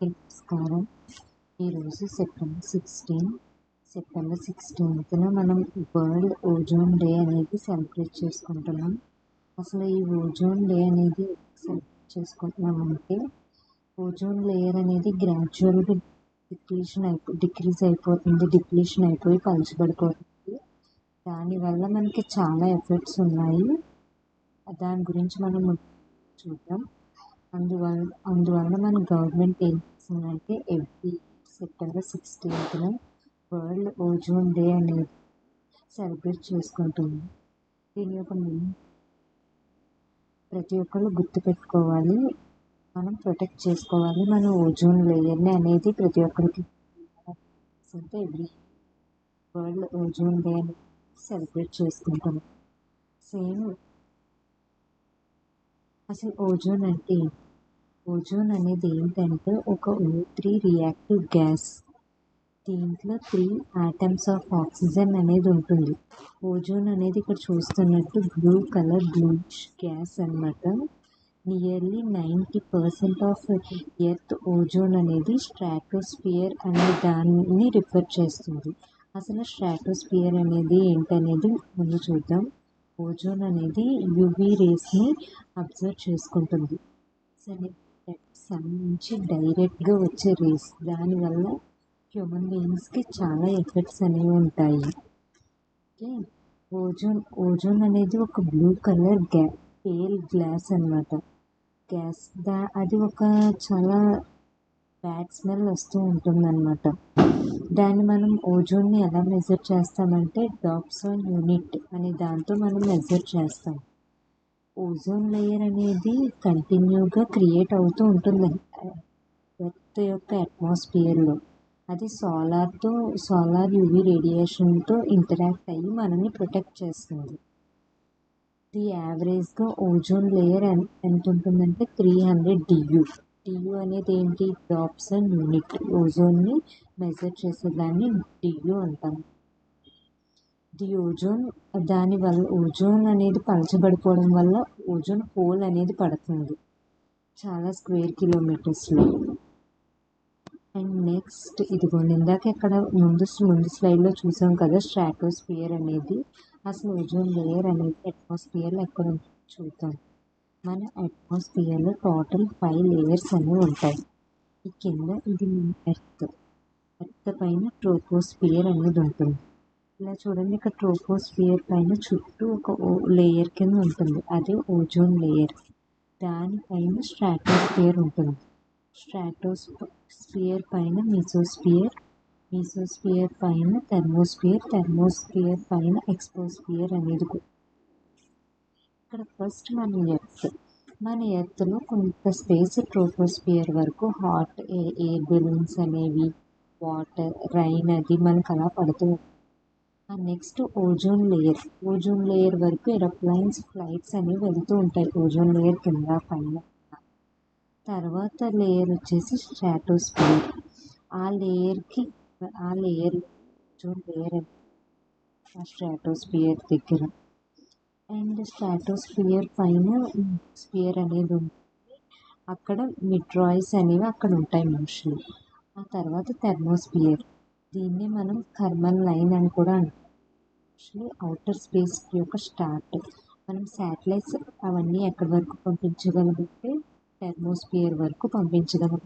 అందరికీ నమస్కారం. ఈరోజు సెప్టెంబర్ 16న మనం వరల్డ్ ఓజోన్ డే అనేది సెలబ్రేట్ చేసుకుంటున్నాం. అసలు ఈ ఓజోన్ డే అనేది సెలబ్రేట్ చేసుకుంటున్నామంటే ఓజోన్ లేయర్ అనేది గ్రాడ్యువల్గా డిప్లీషన్ అయిపోయి పలచబడిపోతుంది. దానివల్ల మనకి చాలా ఎఫెక్ట్స్ ఉన్నాయి. దాని గురించి మనం చూద్దాం. అందువల్ల మన గవర్నమెంట్ ఏం చేసిందంటే ఎవ్రీ సెప్టెంబర్ 16న వరల్డ్ ఓజోన్ డే అనేది సెలబ్రేట్ చేసుకుంటుంది. దీని యొక్క ప్రతి ఒక్కరు గుర్తుపెట్టుకోవాలి, మనం ప్రొటెక్ట్ చేసుకోవాలి మన ఓజోన్ లేయర్ని అనేది ప్రతి ఒక్కరికి ఎవ్రీ వరల్డ్ ఓజోన్ డే అనేది సెలబ్రేట్ చేసుకుంటాం. అసలు ఓజోన్ అనేది ఏంటంటే ఒక O3 రియాక్టివ్ గ్యాస్. దీంట్లో 3 ఆటమ్స్ ఆఫ్ ఆక్సిజన్ అనేది ఉంటుంది. ఓజోన్ అనేది ఇక్కడ చూస్తున్నట్టు బ్లూయిష్ గ్యాస్ అన్నమాట. నియర్లీ 90% ఆఫ్ ఎర్త్ ఓజోన్ అనేది స్ట్రాటోస్ఫియర్ అనే దాన్ని రిఫర్ చేస్తుంది. అసలు స్ట్రాటోస్ఫియర్ అనేది ఏంటనేది ముందు చూద్దాం. ఓజోన్ అనేది యూవీ రేస్ని అబ్జర్వ్ చేసుకుంటుంది. సన్ నుంచి డైరెక్ట్గా వచ్చే రేస్. దానివల్ల హ్యూమన్ బీయింగ్స్కి చాలా ఎఫెక్ట్స్ అనేవి ఉంటాయి. ఓజోన్ అనేది ఒక బ్లూ కలర్ పేల్ గ్లాస్ అన్నమాట. అది ఒక చాలా బ్యాడ్ స్మెల్ వస్తూ ఉంటుందన్నమాట. దాన్ని మనం ఓజోన్ని ఎలా మెజర్ చేస్తామంటే డాప్సన్ యూనిట్ అనే దాంతో మనం మెజర్ చేస్తాం. ఓజోన్ లేయర్ అనేది కంటిన్యూగా క్రియేట్ అవుతూ ఉంటుంది ఎర్త్ యొక్క అట్మాస్ఫియర్లో. అది సోలార్ యూవీ రేడియేషన్తో ఇంటరాక్ట్ అయ్యి మనల్ని ప్రొటెక్ట్ చేస్తుంది. ఇది యావరేజ్గా ఓజోన్ లేయర్ ఎంత ఉంటుందంటే 300 DU. DU అనేది ఏంటి? Dobson unit. ఓజోన్ని మెజర్ చేసేదాన్ని DU అంటాం. దానివల్ల ఓజోన్ అనేది పలచబడిపోవడం వల్ల ఓజోన్ హోల్ అనేది పడుతుంది చాలా స్క్వేర్ కిలోమీటర్స్లో. అండ్ నెక్స్ట్ ఇదిగోండి, ఇందాక ఇక్కడ ముందు స్లైడ్లో చూసాం కదా స్ట్రాటోస్ఫియర్ అనేది. అసలు ఓజోన్ లేయర్ అనేది అట్మాస్ఫియర్లో ఎక్కడ ఉంటుందో చూద్దాం. మన అట్మాస్ఫియర్లో టోటల్ 5 లేయర్స్ అనేవి ఉంటాయి. ఈ కింద ఇది ఎర్త్ పైన ట్రోపోస్ఫియర్ అనేది ఉంటుంది. ఇలా చూడండి, ఇక్కడ ట్రోపోస్ఫియర్ పైన చుట్టూ ఒక లేయర్ కింద ఉంటుంది, అదే ఓజోన్ లేయర్. దానిపైన స్ట్రాటోస్ఫియర్ ఉంటుంది. స్ట్రాటోస్ఫియర్ పైన మీసోస్ఫియర్ పైన థర్మోస్ఫియర్ పైన ఎక్స్పోస్ఫియర్ అనేది. ఇక్కడ ఫస్ట్ మన ఎర్త్లో కొంత స్పేస్ ట్రోపోస్ఫియర్ వరకు హాట్ ఎయిర్ బెలూన్స్ అనేవి, వాటర్, రైన్ అది మనకు అలా పడుతూ. నెక్స్ట్ ఓజోన్ లేయర్ వరకు ఏరోప్లైన్స్, ఫ్లైట్స్ అనేవి వెళ్తూ ఉంటాయి ఓజోన్ లేయర్ కింద పైన. తర్వాత లేయర్ వచ్చేసి స్ట్రాటోస్ఫియర్. ఆ స్ట్రాటోస్ఫియర్ దగ్గర. అండ్ స్ట్రాటోస్ఫియర్ పైన స్ఫియర్ అనేది ఉంటుంది. అక్కడ మిడ్రాయిస్ అనేవి అక్కడ ఉంటాయి మనుషులు. ఆ తర్వాత థర్మోస్ఫియర్. దీన్ని మనం థర్మల్ లైన్ అని కూడా అంటాం. అవుటర్ స్పేస్ యొక్క స్టార్ట్. మనం శాటిలైట్స్ అవన్నీ ఎక్కడి వరకు పంపించగలమంటే థర్మోస్ఫియర్ వరకు పంపించగలం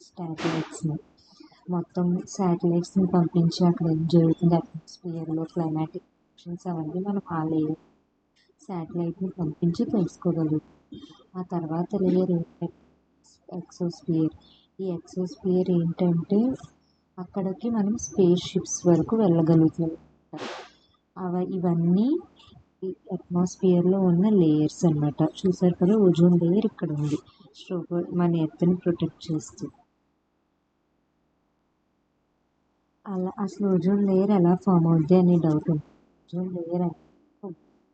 శాటిలైట్స్ని. మొత్తం శాటిలైట్స్ని పంపించి అక్కడ ఏం జరుగుతుంది అట్మాస్ఫియర్లో, క్లైమాటిక్ కండిషన్స్ అవన్నీ మనం ఆ లేయర్ శాటిలైట్ని పంపించి తెలుసుకోగలుగుతాం. ఆ తర్వాత లేయర్ ఎక్సోస్ఫియర్. ఈ ఎక్సోస్ఫియర్ ఏంటంటే అక్కడికి మనం స్పేస్ షిప్స్ వరకు వెళ్ళగలుగుతాం. ఇవన్నీ అట్మాస్ఫియర్లో ఉన్న లేయర్స్ అన్నమాట. చూసారు కదా, ఓజోన్ లేయర్ ఇక్కడ ఉంది, మన ఎర్త్ని ప్రొటెక్ట్ చేస్తూ. అసలు ఓజోన్ లేయర్ ఎలా ఫామ్ అవుద్ది అనే డౌట్ ఉంది. ఓజోన్ లేయర్ అంటే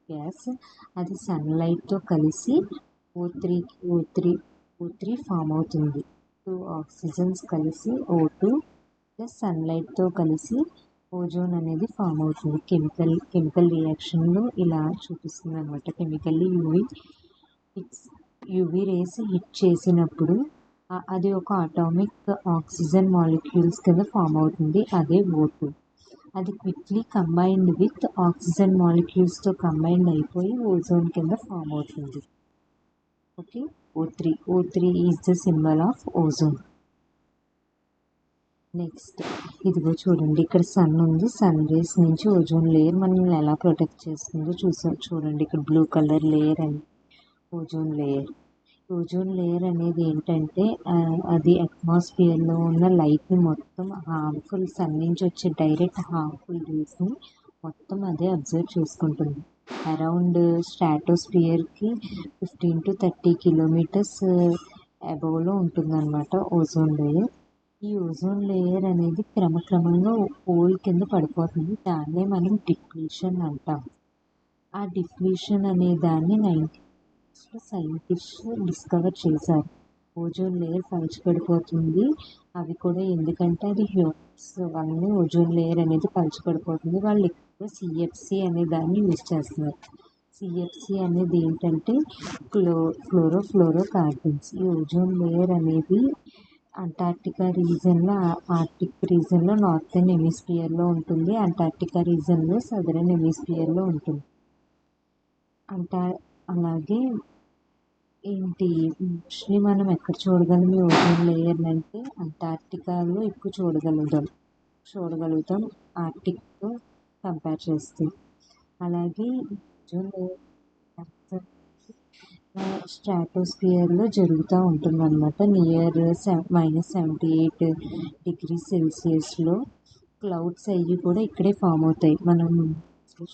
గ్యాస్, అది సన్లైట్తో కలిసి O3 ఫామ్ అవుతుంది. 2 ఆక్సిజన్స్ కలిసి O2 ప్లస్ సన్లైట్తో కలిసి ఓజోన్ అనేది ఫామ్ అవుతుంది. కెమికల్ రియాక్షన్లో ఇలా చూపిస్తుంది అనమాట. కెమికల్లీ యూవీ రేస్ హిట్ చేసినప్పుడు అది ఒక అటామిక్ ఆక్సిజన్ మాలిక్యూల్స్ కింద ఫామ్ అవుతుంది, అదే O2. అది క్విక్లీ కంబైన్డ్ విత్ ఆక్సిజన్ మాలిక్యూల్స్తో కంబైన్డ్ అయిపోయి ఓజోన్ కింద ఫామ్ అవుతుంది. Okay, O3 is the symbol of ozone. Next ఇదిగో చూడండి, ఇక్కడ సన్ ఉంది. సన్ రేస్ నుంచి ఓజోన్ లేయర్ మనల్ని ఎలా ప్రొటెక్ట్ చేస్తుందో చూడండి. ఇక్కడ బ్లూ కలర్ లేయర్ అని ఓజోన్ లేయర్. ఓజోన్ లేయర్ అనేది ఏంటంటే అది అట్మాస్ఫియర్లో ఉన్న లైట్ని మొత్తం హార్మ్ఫుల్ సన్ నుంచి వచ్చే డైరెక్ట్ హార్మ్ఫుల్ రేస్ని మొత్తం అదే అబ్జర్వ్ చేసుకుంటుంది. అరౌండ్ స్ట్రాటోస్ఫియర్కి 15 to 30 కిలోమీటర్స్ అబవ్లో ఉంటుందన్నమాట ఓజోన్ లేయర్. ఈ ఓజోన్ లేయర్ అనేది క్రమక్రమంగా హోల్ కింద పడిపోతుంది. దాన్నే మనం డిప్లీషన్ అంటాం. ఆ డిప్లీషన్ అనే దాన్ని 1990s సైంటిస్ట్ డిస్కవర్ చేశారు. ఓజోన్ లేయర్ పలచబడిపోతుంది. అవి కూడా ఎందుకంటే అది హ్యూమన్స్ వల్లనే ఓజోన్ లేయర్ అనేది పలచబడిపోతుంది. వాళ్ళు ఎక్కువ సిఎఫ్సి అనే దాన్ని యూజ్ చేస్తున్నారు. సిఎఫ్సి అనేది ఏంటంటే ఫ్లోరో కార్బన్స్. ఈ ఓజోన్ లేయర్ అనేది అంటార్క్టికా రీజన్లో, ఆర్టిక్ రీజన్లో నార్థన్ హెమిస్ఫియర్లో ఉంటుంది. అంటార్క్టికా రీజన్లో సదరన్ హెమిస్ఫియర్లో ఉంటుంది. అలాగే మోస్ట్లీ మనం ఎక్కడ చూడగలం ఈ ఓజోన్ లేయర్ అంటే అంటార్క్టికాలో ఎక్కువ చూడగలుగుతాం ఆర్టిక్తో కంపేర్ చేస్తే. అలాగే ఓజోన్ లేయర్ స్ట్రాటోస్ఫియర్లో జరుగుతూ ఉంటుందన్నమాట. నియర్ -78 degrees Celsiusలో క్లౌడ్స్ అయ్యి కూడా ఇక్కడే ఫామ్ అవుతాయి. మనం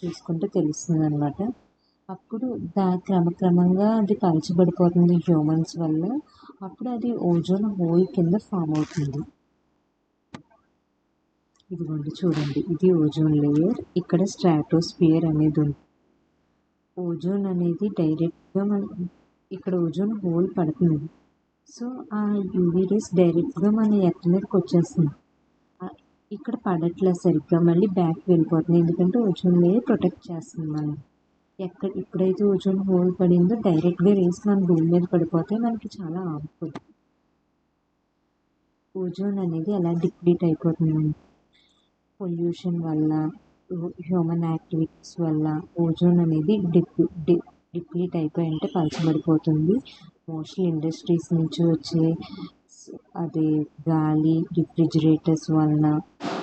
చూసుకుంటే తెలుస్తుంది అనమాట. అప్పుడు క్రమక్రమంగా అది పలచబడిపోతుంది హ్యూమన్స్ వల్ల. అప్పుడు అది ఓజోన్ హోల్ కింద ఫామ్ అవుతుంది. ఇదిగోండి చూడండి, ఇది ఓజోన్ లేయర్. ఇక్కడ స్ట్రాటోస్ఫియర్ అనేది ఉంది. ఓజోన్ అనేది డైరెక్ట్గా ఇక్కడ ఓజోన్ హోల్ పడుతుంది. సో ఆ యూవీ రేస్ డైరెక్ట్గా మన ఎర్త్ మీదకి వచ్చేస్తుంది. ఇక్కడ పడట్లేదు సరిగ్గా, మళ్ళీ బ్యాక్ వెళ్ళిపోతుంది. ఎందుకంటే ఓజోన్ లేయర్ ప్రొటెక్ట్ చేస్తుంది మనం. ఎప్పుడైతే ఓజోన్ హోల్ పడిందో డైరెక్ట్గా రేస్ మన భూమి మీద పడిపోతే మనకి చాలా హార్మ్ఫుల్. ఓజోన్ అనేది ఎలా డిప్లీట్ అయిపోతుంది, పొల్యూషన్ వల్ల, హ్యూమన్ యాక్టివిటీస్ వల్ల ఓజోన్ అనేది డిప్లీట్ అయిపోయి అంటే పలచబడిపోతుంది. మోస్ట్లీ ఇండస్ట్రీస్ నుంచి వచ్చే అదే గాలి, రిఫ్రిజిరేటర్స్ వలన,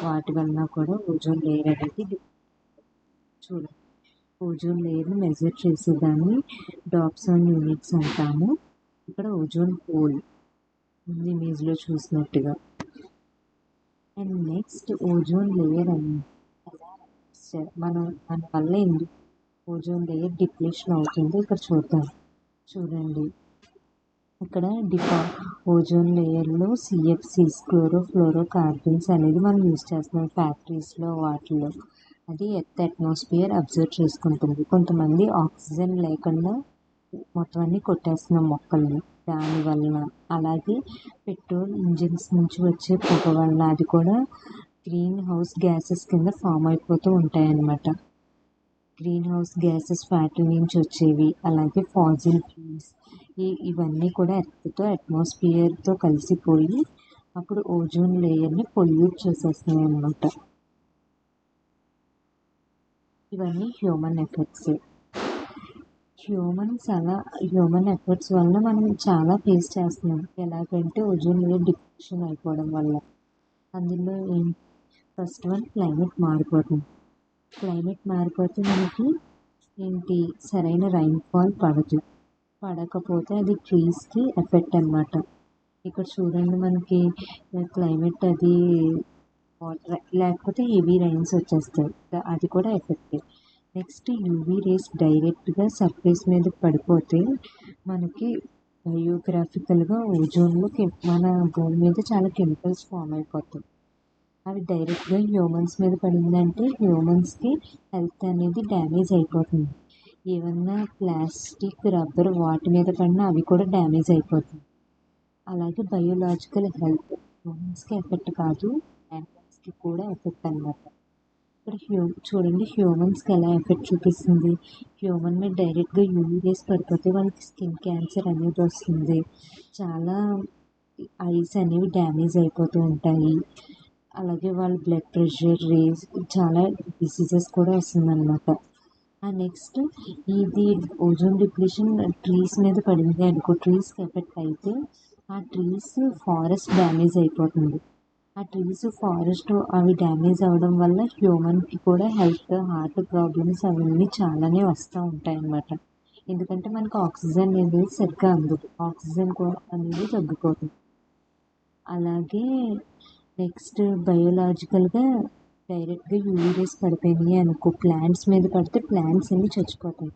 వాటి వలన కూడా ఓజోన్ లేయర్ అనేది చూడండి. ఓజోన్ లేయర్ని మెజర్ చేసేదాన్ని డాప్సన్ యూనిట్స్ అంటాము. ఇక్కడ ఓజోన్ హోల్ ఇమేజ్లో చూసినట్టుగా. అండ్ నెక్స్ట్ ఓజోన్ లేయర్ అనేది మన వల్ల ఎందుకు ఓజోన్ లేయర్ డిప్లీషన్ అవుతుందో ఇక్కడ చూడండి. ఇక్కడ ఓజోన్ లేయర్లో సిఎఫ్సిస్, క్లోరో కార్బన్స్ అనేది మనం యూజ్ చేస్తున్నాం ఫ్యాక్టరీస్లో వాటిల్లో. అది ఎర్త్ అట్మాస్ఫియర్ అబ్జర్వ్ చేసుకుంటుంది. కొంతమంది ఆక్సిజన్ లేకుండా మొత్తం అన్నీ కొట్టేస్తున్నాం మొక్కల్ని, దానివలన. అలాగే పెట్రోల్ ఇంజిన్స్ నుంచి వచ్చే పొగ వలన అది కూడా గ్రీన్ హౌస్ గ్యాసెస్ కింద ఫామ్ అయిపోతూ ఉంటాయన్నమాట. గ్రీన్ హౌస్ గ్యాసెస్ ఫ్యాక్టరీ నుంచి వచ్చేవి. అలాగే ఫాజిల్ ఫ్యూల్స్ ఇవన్నీ కూడా ఎర్త్తో అట్మాస్ఫియర్తో కలిసిపోయి అప్పుడు ఓజోన్ లేయర్ని పొల్యూట్ చేసేస్తున్నాయి అన్నమాట. ఇవన్నీ హ్యూమన్ ఎఫర్ట్స్. హ్యూమన్ ఎఫర్ట్స్ వల్ల మనం చాలా ఫేస్ చేస్తున్నాం. ఎలాగంటే ఓజోన్ లేయర్ డిప్లీషన్ అయిపోవడం వల్ల. అందులో ఫస్ట్ వన్ క్లైమేట్ మారిపోతుంది. క్లైమేట్ మారిపోతే మనకి సరైన రైన్ఫాల్ పడకపోతే అది ట్రీస్కి ఎఫెక్ట్ అన్నమాట. ఇక్కడ చూడండి, మనకి క్లైమేట్ అది వాటర్ లేకపోతే హెవీ రైన్స్ వచ్చేస్తాయి, అది కూడా ఎఫెక్ట్. నెక్స్ట్ యూవీ రేస్ డైరెక్ట్గా సర్ఫేస్ మీద పడిపోతే మనకి బయోగ్రాఫికల్గా ఓజోన్లో మన భూమి మీద చాలా కెమికల్స్ ఫామ్ అయిపోతాయి. అవి డైరెక్ట్గా హ్యూమన్స్ మీద పడిందంటే హ్యూమన్స్కి హెల్త్ అనేది డ్యామేజ్ అయిపోతుంది. ఏమన్నా ప్లాస్టిక్, రబ్బర్ వాటి మీద పడినా అవి కూడా డ్యామేజ్ అయిపోతుంది. అలాగే బయోలాజికల్ హెల్త్ హ్యూమన్స్కి ఎఫెక్ట్ కాదు, యానిమల్స్కి కూడా ఎఫెక్ట్ అన్నమాట. ఇక్కడ చూడండి హ్యూమన్స్కి ఎలా ఎఫెక్ట్ చూపిస్తుంది. హ్యూమన్ మీద డైరెక్ట్గా యూవీ రేస్ పడిపోతే వాళ్ళకి స్కిన్ క్యాన్సర్ అనేది వస్తుంది. చాలా ఐస్ అనేవి డ్యామేజ్ అయిపోతూ ఉంటాయి. అలాగే వాళ్ళ బ్లడ్ ప్రెషర్ రేజ్ చాలా డిసీజెస్ కూడా వస్తుందన్నమాట. నెక్స్ట్ ఇది ఓజోన్ డిప్లీషన్ ట్రీస్ మీద పడింది అనుకో, ట్రీస్కి ఎఫెక్ట్ అయితే ఆ ట్రీస్ ఫారెస్ట్ డ్యామేజ్ అయిపోతుంది. ఆ ట్రీస్ ఫారెస్ట్ అవి డ్యామేజ్ అవ్వడం వల్ల హ్యూమన్కి కూడా హెల్త్ హార్ట్ ప్రాబ్లమ్స్ అవన్నీ చాలానే వస్తూ ఉంటాయి అన్నమాట. ఎందుకంటే మనకు ఆక్సిజన్ అనేది సరిగ్గా అందదు, ఆక్సిజన్ అనేది తగ్గిపోతుంది. అలాగే నెక్స్ట్ బయోలాజికల్గా డైరెక్ట్గా యూవీ రేస్ పడిపోయినాయి అనుకో, ప్లాంట్స్ మీద పడితే ప్లాంట్స్ అన్నీ చచ్చిపోతాయి.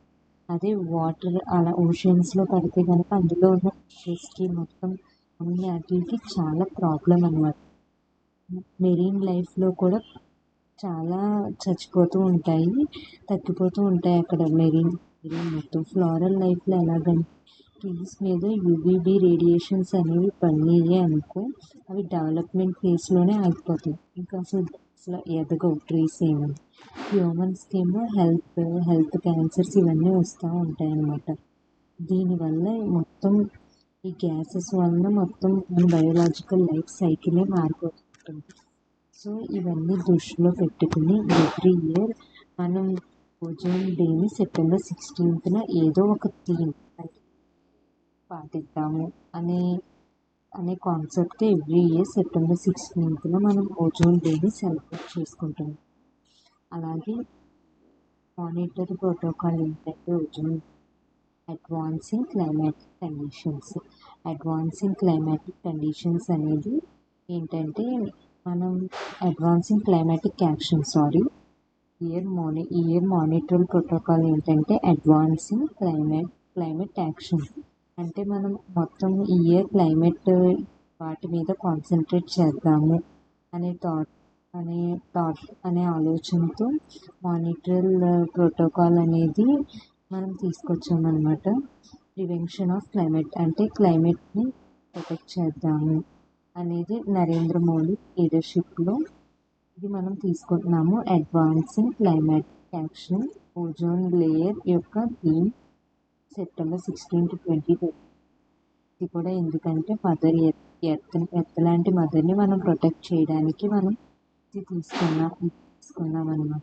అదే వాటర్ అలా ఓషన్స్లో పడితే కనుక అందులో ఉన్న ఫిషెస్కి మొత్తం అన్ని వాటికి చాలా ప్రాబ్లం అన్నమాట. మెరీన్ లైఫ్లో కూడా చాలా చచ్చిపోతూ ఉంటాయి, తగ్గిపోతూ ఉంటాయి అక్కడ మెరీన్ మొత్తం. ఫ్లోరల్ లైఫ్లో ఎలాగంటే ట్రీస్ మీద యూవీబీ రేడియేషన్స్ అనేవి పడినాయి అనుకో, అవి డెవలప్మెంట్ ఫేస్లోనే ఆగిపోతాయి, ఇంకా అసలు ఎదగవు ట్రీస్ ఏమో. హ్యూమన్స్కి ఏమో హెల్త్ క్యాన్సర్స్ ఇవన్నీ వస్తూ ఉంటాయి అన్నమాట. దీనివల్ల మొత్తం ఈ గ్యాసెస్ వలన మొత్తం మన బయోలాజికల్ లైఫ్ సైకిలే మారిపోతుంది. సో ఇవన్నీ దృష్టిలో పెట్టుకుని ఎవ్రీ ఇయర్ మనం ఓజోన్ డేని సెప్టెంబర్ 16th ఏదో ఒక థీమ్ పాటిద్దాము అనే concept every year September 16th మనం ఓజోన్ డేని సెలబ్రేట్ చేసుకుంటాం. అలాగే మానిటరీ ప్రోటోకాల్ ఏంటంటే ఓజోన్ అడ్వాన్సింగ్ క్లైమాటిక్ కండిషన్స్ అనేది ఏంటంటే మనం advancing climatic action year monetary protocol ఏంటంటే అడ్వాన్సింగ్ క్లైమేట్ యాక్షన్. అంటే మనం మొత్తం ఇయర్ క్లైమేట్ వాటి మీద కాన్సన్ట్రేట్ చేద్దాము అనే ఆలోచనతో మానిటరీ ప్రోటోకాల్ అనేది మనం తీసుకొచ్చామన్నమాట. ప్రివెన్షన్ ఆఫ్ క్లైమేట్ అంటే క్లైమేట్ని ప్రొటెక్ట్ చేద్దాము అనేది నరేంద్ర మోడీ లీడర్షిప్లో ఇది మనం తీసుకుంటున్నాము. Advancing climatic action ozone layer యొక్క థీమ్ సెప్టెంబర్ 16 to 2020. ఇది కూడా ఎందుకంటే ఎర్త్ లాంటి మదర్ని మనం ప్రొటెక్ట్ చేయడానికి మనం ఇది తీసుకున్నాం అన్నమాట.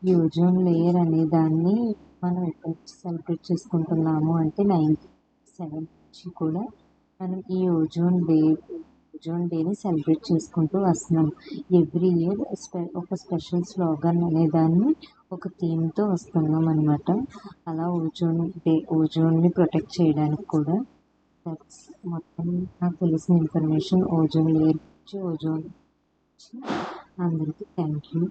ఈ ఓజోన్ లేయర్ అనే దాన్ని మనం ఎప్పటి నుంచి సెలబ్రేట్ చేసుకుంటున్నాము అంటే 1997 నుంచి కూడా మనం ఈ ఓజోన్ డేని సెలబ్రేట్ చేసుకుంటూ వస్తున్నాం. ఎవ్రీ ఇయర్ ఒక స్పెషల్ స్లోగన్ అనే దాన్ని ఒక థీమ్తో వస్తున్నాం అన్నమాట. అలా ఓజోన్ని ప్రొటెక్ట్ చేయడానికి కూడా. దట్స్ మొత్తం నాకు తెలిసిన ఇన్ఫర్మేషన్ ఓజోన్ లేయర్ గురించి. అందరికీ థ్యాంక్ యూ.